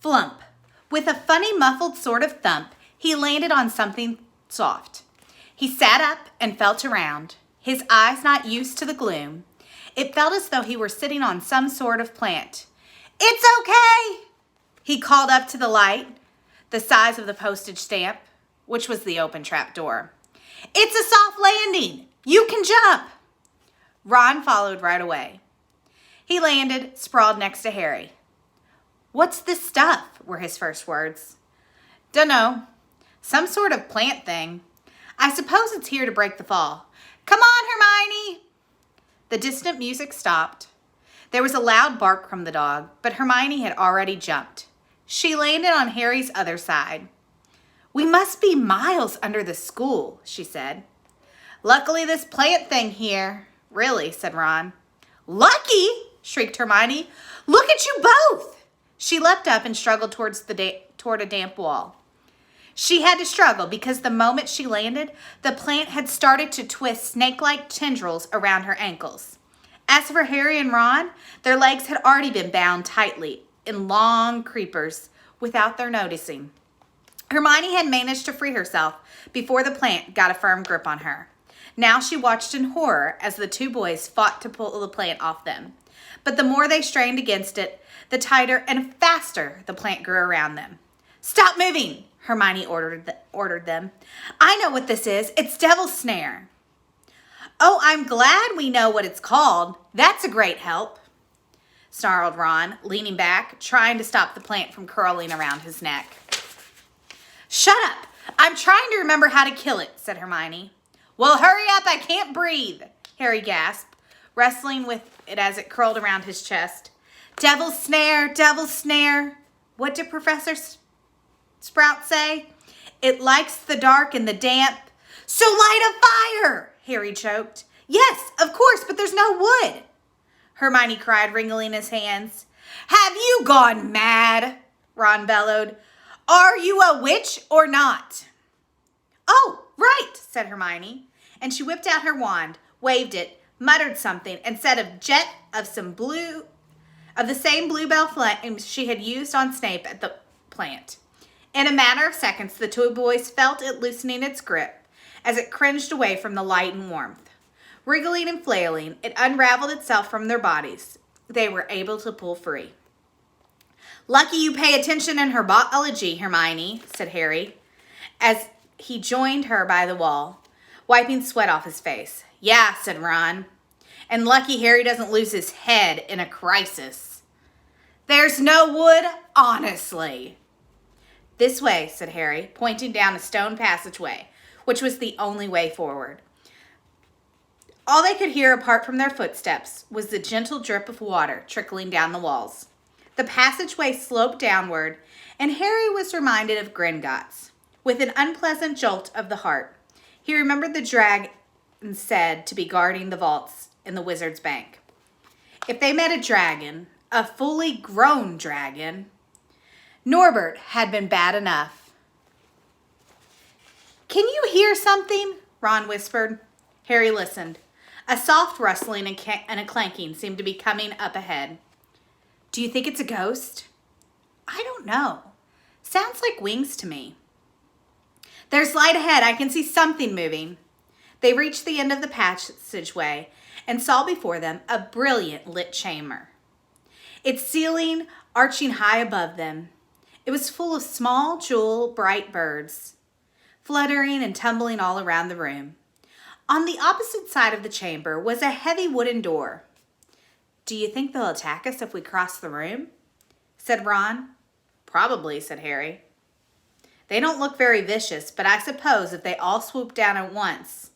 Flump. With a funny muffled sort of thump, he landed on something soft. He sat up and felt around, his eyes not used to the gloom. It felt as though he were sitting on some sort of plant. "It's okay," he called up to the light, the size of the postage stamp, which was the open trap door. "It's a soft landing. You can jump." Ron followed right away. He landed, sprawled next to Harry. "What's this stuff?" were his first words. "Dunno. Some sort of plant thing. I suppose it's here to break the fall. Come on, Hermione!" The distant music stopped. There was a loud bark from the dog, but Hermione had already jumped. She landed on Harry's other side. "We must be miles under the school," she said. "Luckily this plant thing here." "Really?" said Ron. "Lucky?" shrieked Hermione. "Look at you both!" She leapt up and struggled toward a damp wall. She had to struggle because the moment she landed, the plant had started to twist snake-like tendrils around her ankles. As for Harry and Ron, their legs had already been bound tightly in long creepers without their noticing. Hermione had managed to free herself before the plant got a firm grip on her. Now she watched in horror as the two boys fought to pull the plant off them. But the more they strained against it, the tighter and faster the plant grew around them. "Stop moving!" Hermione ordered them. "I know what this is. It's Devil's Snare." "Oh, I'm glad we know what it's called. That's a great help," snarled Ron, leaning back, trying to stop the plant from curling around his neck. "Shut up! I'm trying to remember how to kill it," said Hermione. "Well, hurry up, I can't breathe," Harry gasped, wrestling with it as it curled around his chest. "Devil's Snare, Devil's Snare. What did Professor Sprout say? It likes the dark and the damp." "So light a fire!" Harry choked. "Yes, of course, but there's no wood," Hermione cried, wringing his hands. "Have you gone mad?" Ron bellowed. "Are you a witch or not?" "Oh, right," said Hermione, and she whipped out her wand, waved it, muttered something, and set a jet of the same bluebell flames she had used on Snape at the plant. In a matter of seconds, the two boys felt it loosening its grip as it cringed away from the light and warmth. Wriggling and flailing, it unraveled itself from their bodies. They were able to pull free. "Lucky you pay attention in herbology, Hermione," said Harry, as he joined her by the wall, wiping sweat off his face. "Yeah," said Ron. "And lucky Harry doesn't lose his head in a crisis." "There's no wood, honestly." "This way," said Harry, pointing down a stone passageway, which was the only way forward. All they could hear apart from their footsteps was the gentle drip of water trickling down the walls. The passageway sloped downward, and Harry was reminded of Gringotts. With an unpleasant jolt of the heart, he remembered the dragon said to be guarding the vaults in the Wizard's Bank. If they met a dragon, a fully grown dragon, Norbert had been bad enough. "Can you hear something?" Ron whispered. Harry listened. A soft rustling and a clanking seemed to be coming up ahead. "Do you think it's a ghost?" "I don't know. Sounds like wings to me." "There's light ahead. I can see something moving." They reached the end of the passageway and saw before them a brilliant lit chamber, its ceiling arching high above them. It was full of small, jewel-bright birds, fluttering and tumbling all around the room. On the opposite side of the chamber was a heavy wooden door. "Do you think they'll attack us if we cross the room?" said Ron. "Probably," said Harry. "They don't look very vicious, but I suppose if they all swoop down at once,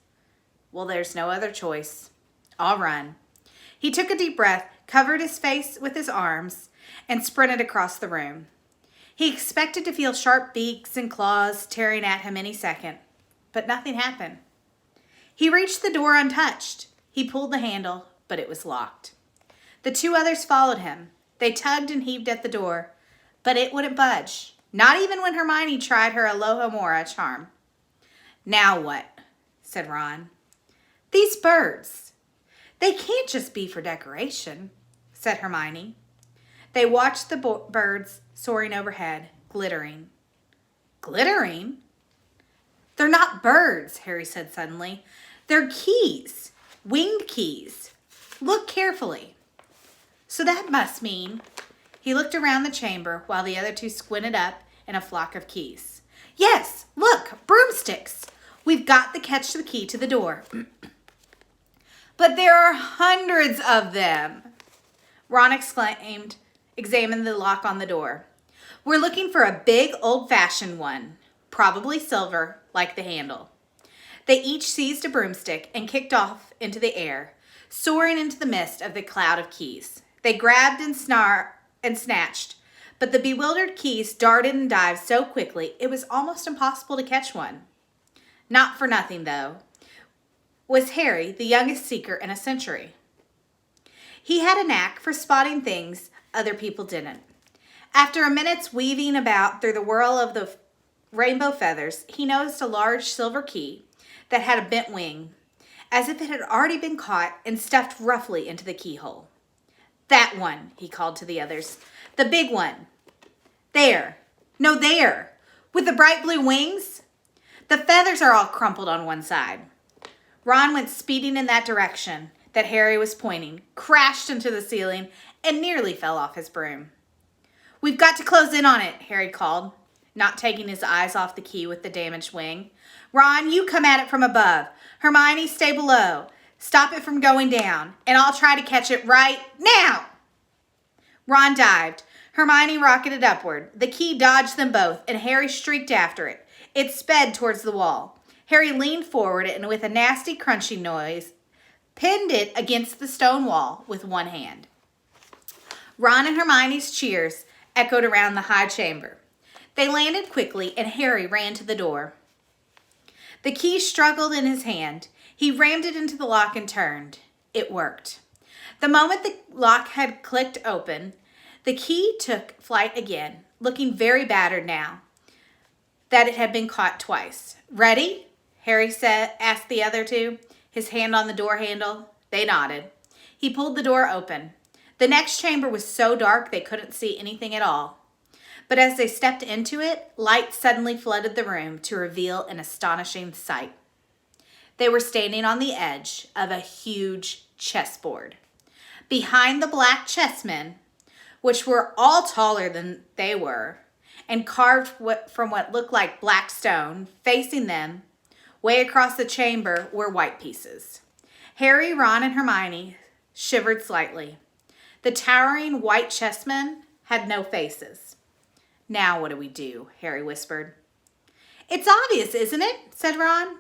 well, there's no other choice. I'll run." He took a deep breath, covered his face with his arms, and sprinted across the room. He expected to feel sharp beaks and claws tearing at him any second, but nothing happened. He reached the door untouched. He pulled the handle, but it was locked. The two others followed him. They tugged and heaved at the door, but it wouldn't budge, not even when Hermione tried her Alohomora charm. "Now what?" said Ron. "These birds. They can't just be for decoration," said Hermione. They watched the birds soaring overhead, glittering. Glittering? They're not birds, Harry said suddenly. They're keys, winged keys. Look carefully. So that must mean... He looked around the chamber while the other two squinted up in a flock of keys. Yes, look, broomsticks. We've got to catch the key to the door. But there are hundreds of them, Ron exclaimed, examining the lock on the door. We're looking for a big old-fashioned one, probably silver, like the handle. They each seized a broomstick and kicked off into the air, soaring into the mist of the cloud of keys. They grabbed and snatched, but the bewildered keys darted and dived so quickly it was almost impossible to catch one. Not for nothing, though, was Harry the youngest seeker in a century. He had a knack for spotting things other people didn't. After a minute's weaving about through the whirl of the rainbow feathers, he noticed a large silver key that had a bent wing, as if it had already been caught and stuffed roughly into the keyhole. That one, he called to the others. The big one. There. No, there. With the bright blue wings. The feathers are all crumpled on one side. Ron went speeding in that direction that Harry was pointing, crashed into the ceiling, and nearly fell off his broom. We've got to close in on it, Harry called, not taking his eyes off the key with the damaged wing. Ron, you come at it from above. Hermione, stay below. Stop it from going down, and I'll try to catch it right now. Ron dived. Hermione rocketed upward. The key dodged them both, and Harry streaked after it. It sped towards the wall. Harry leaned forward and with a nasty crunching noise, pinned it against the stone wall with one hand. Ron and Hermione's cheers echoed around the high chamber. They landed quickly, and Harry ran to the door. The key struggled in his hand. He rammed it into the lock and turned. It worked. The moment the lock had clicked open, the key took flight again, looking very battered now that it had been caught twice. Ready? Harry asked the other two, his hand on the door handle. They nodded. He pulled the door open. The next chamber was so dark they couldn't see anything at all. But as they stepped into it, light suddenly flooded the room to reveal an astonishing sight. They were standing on the edge of a huge chessboard. Behind the black chessmen, which were all taller than they were, and carved from what looked like black stone, facing them, way across the chamber, were white pieces. Harry, Ron, and Hermione shivered slightly. The towering white chessmen had no faces. Now what do we do? Harry whispered. It's obvious, isn't it? Said Ron.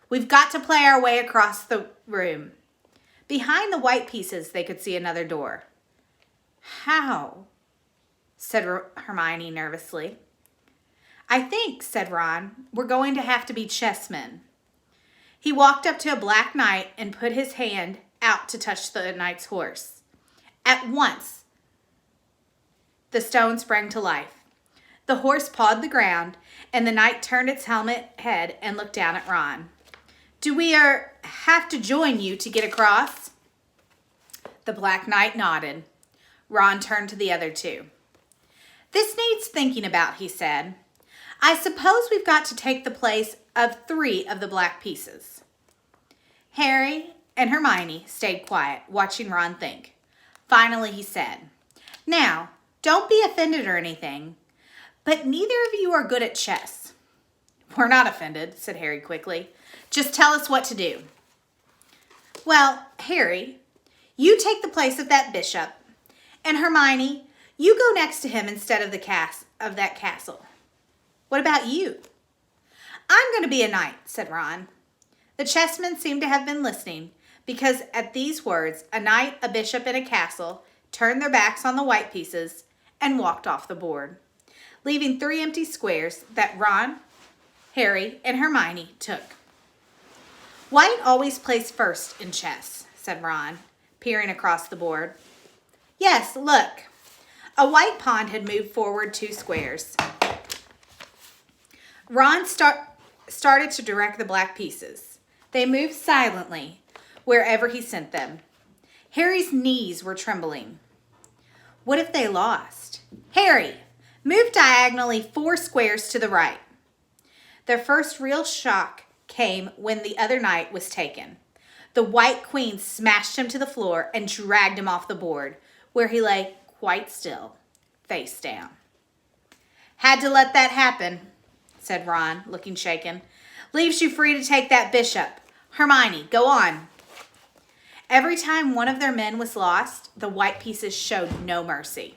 We've got to play our way across the room. Behind the white pieces, they could see another door. How? Said Hermione nervously. I think, said Ron, we're going to have to be chessmen. He walked up to a black knight and put his hand out to touch the knight's horse. At once, the stone sprang to life. The horse pawed the ground, and the knight turned its helmet head and looked down at Ron. Do we have to join you to get across? The Black Knight nodded. Ron turned to the other two. This needs thinking about, he said. I suppose we've got to take the place of 3 of the black pieces. Harry and Hermione stayed quiet, watching Ron think. Finally, he said, Now, don't be offended or anything, but neither of you are good at chess. We're not offended, said Harry quickly. Just tell us what to do. Well, Harry, you take the place of that bishop, and Hermione, you go next to him instead of that castle. What about you? I'm going to be a knight, said Ron. The chessmen seemed to have been listening, because at these words, a knight, a bishop, and a castle turned their backs on the white pieces and walked off the board, leaving 3 empty squares that Ron, Harry, and Hermione took. White always plays first in chess, said Ron, peering across the board. Yes, look. A white pawn had moved forward 2 squares. Ron started to direct the black pieces. They moved silently wherever he sent them. Harry's knees were trembling. What if they lost? Harry, move diagonally 4 squares to the right. Their first real shock came when the other knight was taken. The White Queen smashed him to the floor and dragged him off the board, where he lay quite still, face down. Had to let that happen, said Ron, looking shaken. Leaves you free to take that bishop. Hermione, go on. Every time one of their men was lost, the white pieces showed no mercy.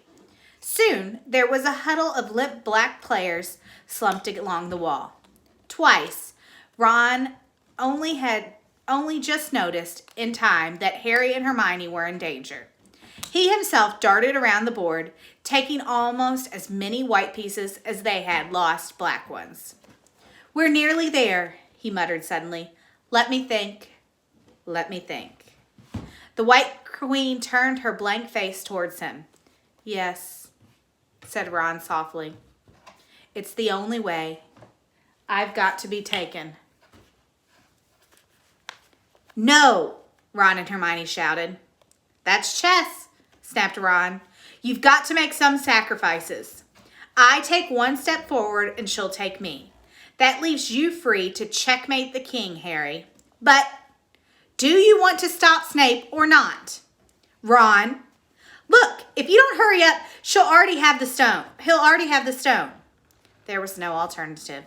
Soon, there was a huddle of limp black players slumped along the wall. Twice, Ron only just noticed in time that Harry and Hermione were in danger. He himself darted around the board, taking almost as many white pieces as they had lost black ones. We're nearly there, he muttered suddenly. Let me think. Let me think. The White Queen turned her blank face towards him. Yes, said Ron softly. It's the only way. I've got to be taken. No, Ron and Hermione shouted. That's chess, snapped Ron. You've got to make some sacrifices. I take 1 step forward and she'll take me. That leaves you free to checkmate the king, Harry. But do you want to stop Snape or not? Ron, look, if you don't hurry up, she'll already have the stone. He'll already have the stone. There was no alternative.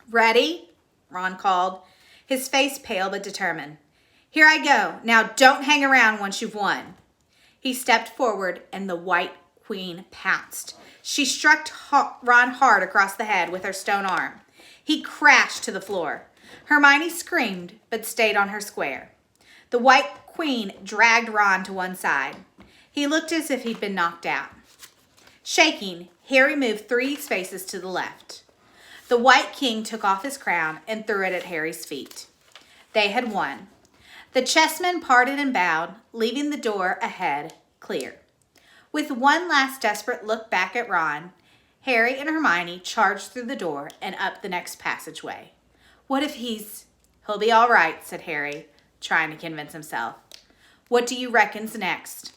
Ready? Ron called, his face pale but determined. Here I go. Now don't hang around once you've won. He stepped forward and the White Queen pounced. She struck Ron hard across the head with her stone arm. He crashed to the floor. Hermione screamed but stayed on her square. The White Queen dragged Ron to one side. He looked as if he'd been knocked out. Shaking, Harry moved 3 spaces to the left. The White King took off his crown and threw it at Harry's feet. They had won. The chessmen parted and bowed, leaving the door ahead clear. With one last desperate look back at Ron, Harry and Hermione charged through the door and up the next passageway. What if He'll be all right, said Harry, trying to convince himself. What do you reckon's next?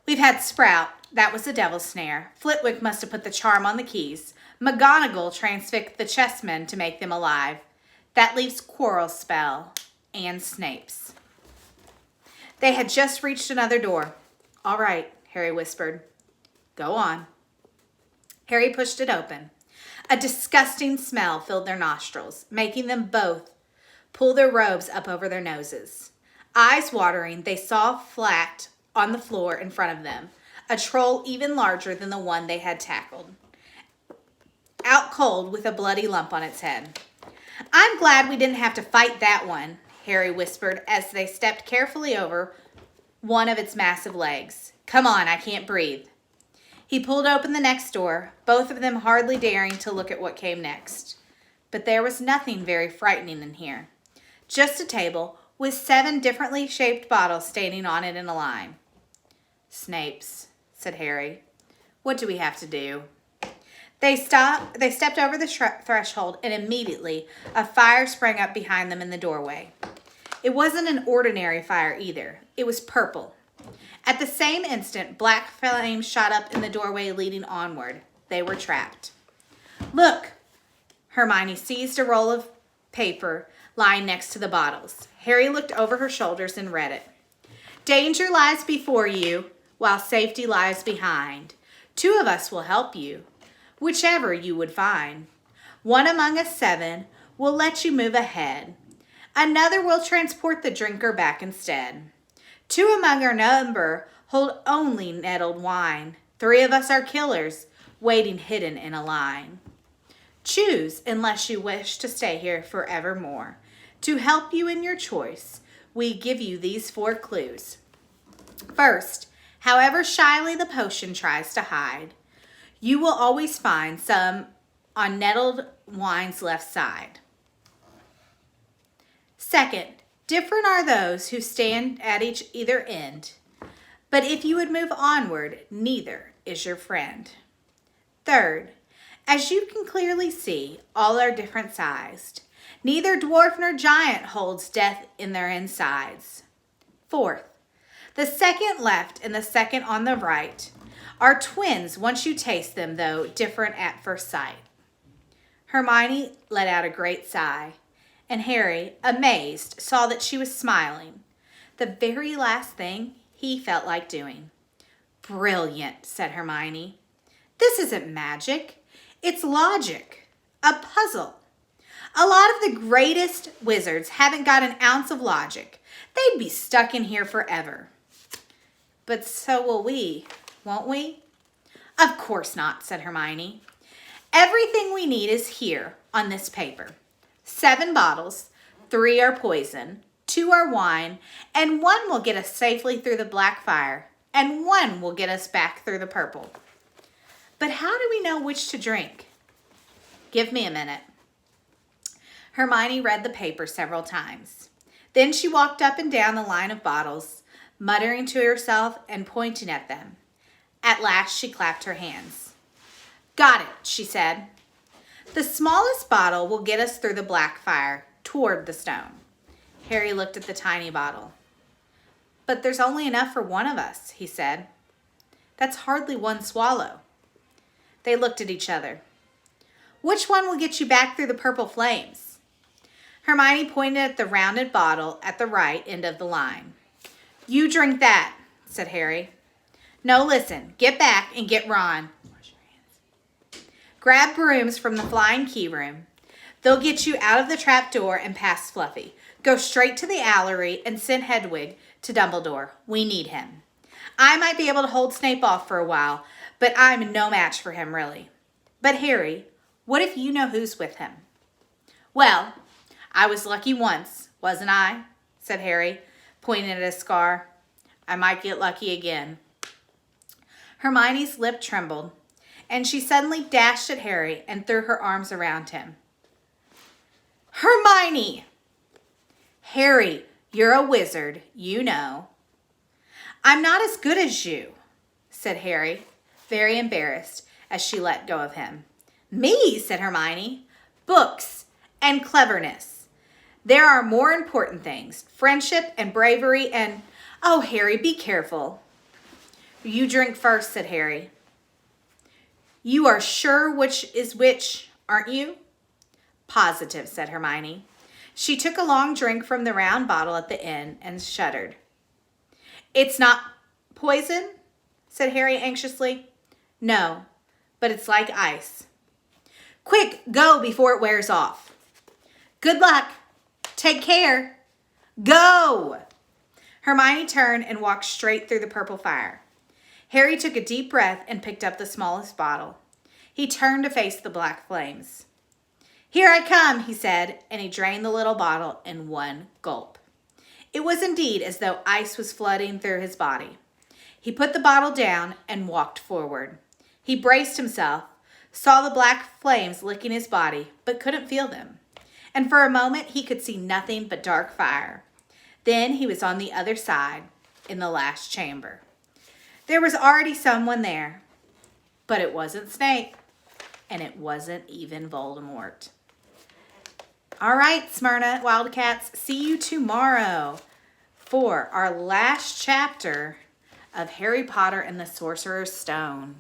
We've had Sprout. That was the devil's snare. Flitwick must have put the charm on the keys. McGonagall transfixed the chessmen to make them alive. That leaves Quirrell's spell and Snape's. They had just reached another door. All right, Harry whispered. Go on. Harry pushed it open. A disgusting smell filled their nostrils, making them both pull their robes up over their noses. Eyes watering, they saw flat on the floor in front of them, a troll even larger than the one they had tackled, out cold with a bloody lump on its head. I'm glad we didn't have to fight that one, Harry whispered as they stepped carefully over one of its massive legs. Come on, I can't breathe. He pulled open the next door, both of them hardly daring to look at what came next. But there was nothing very frightening in here. Just a table with 7 differently shaped bottles standing on it in a line. Snape's, said Harry. What do we have to do? They stepped over the threshold, and immediately a fire sprang up behind them in the doorway. It wasn't an ordinary fire either. It was purple. At the same instant, black flames shot up in the doorway leading onward. They were trapped. Look! Hermione seized a roll of paper lying next to the bottles. Harry looked over her shoulders and read it. Danger lies before you, while safety lies behind. 2 of us will help you, whichever you would find. 1 among us 7 will let you move ahead. Another will transport the drinker back instead. 2 among our number hold only nettled wine. 3 of us are killers, waiting hidden in a line. Choose, unless you wish to stay here forevermore. To help you in your choice, we give you these 4 clues. First, however shyly the potion tries to hide, you will always find some on nettled wine's left side. Second, different are those who stand at either end, but if you would move onward, neither is your friend. Third, as you can clearly see, all are different sized. Neither dwarf nor giant holds death in their insides. Fourth, The second left and the second on the right are twins once you taste them, though different at first sight. Hermione let out a great sigh, and Harry, amazed, saw that she was smiling. The very last thing he felt like doing. Brilliant, said Hermione. This isn't magic. It's logic. A puzzle. A lot of the greatest wizards haven't got an ounce of logic. They'd be stuck in here forever. But so will we, won't we? Of course not, said Hermione. Everything we need is here on this paper. 7 bottles, 3 are poison, 2 are wine, and 1 will get us safely through the black fire, and 1 will get us back through the purple. But how do we know which to drink? Give me a minute. Hermione read the paper several times. Then she walked up and down the line of bottles, muttering to herself and pointing at them. At last she clapped her hands. Got it, she said. The smallest bottle will get us through the black fire, toward the stone. Harry looked at the tiny bottle. But there's only enough for one of us, he said. That's hardly 1 swallow. They looked at each other. Which one will get you back through the purple flames? Hermione pointed at the rounded bottle at the right end of the line. You drink that, said Harry. No, listen, get back and get Ron. Wash your hands. Grab brooms from the flying key room. They'll get you out of the trap door and past Fluffy. Go straight to the Owlery and send Hedwig to Dumbledore. We need him. I might be able to hold Snape off for a while, but I'm no match for him, really. But Harry, what if you know who's with him? Well, I was lucky once, wasn't I? Said Harry, pointing at his scar. I might get lucky again. Hermione's lip trembled, and she suddenly dashed at Harry and threw her arms around him. Hermione! Harry, you're a wizard, you know. I'm not as good as you, said Harry, very embarrassed as she let go of him. Me, said Hermione. Books and cleverness. There are more important things, friendship and bravery and... Oh, Harry, be careful. You drink first, said Harry. You are sure which is which, aren't you? Positive, said Hermione. She took a long drink from the round bottle at the end and shuddered. It's not poison, said Harry anxiously. No, but it's like ice. Quick, go before it wears off. Good luck. Take care. Go! Hermione turned and walked straight through the purple fire. Harry took a deep breath and picked up the smallest bottle. He turned to face the black flames. Here I come, he said, and he drained the little bottle in 1 gulp. It was indeed as though ice was flooding through his body. He put the bottle down and walked forward. He braced himself, saw the black flames licking his body, but couldn't feel them. And for a moment he could see nothing but dark fire. Then he was on the other side, in the last chamber. There was already someone there, but it wasn't Snape, and it wasn't even Voldemort. All right, Smyrna Wildcats, see you tomorrow for our last chapter of Harry Potter and the Sorcerer's Stone.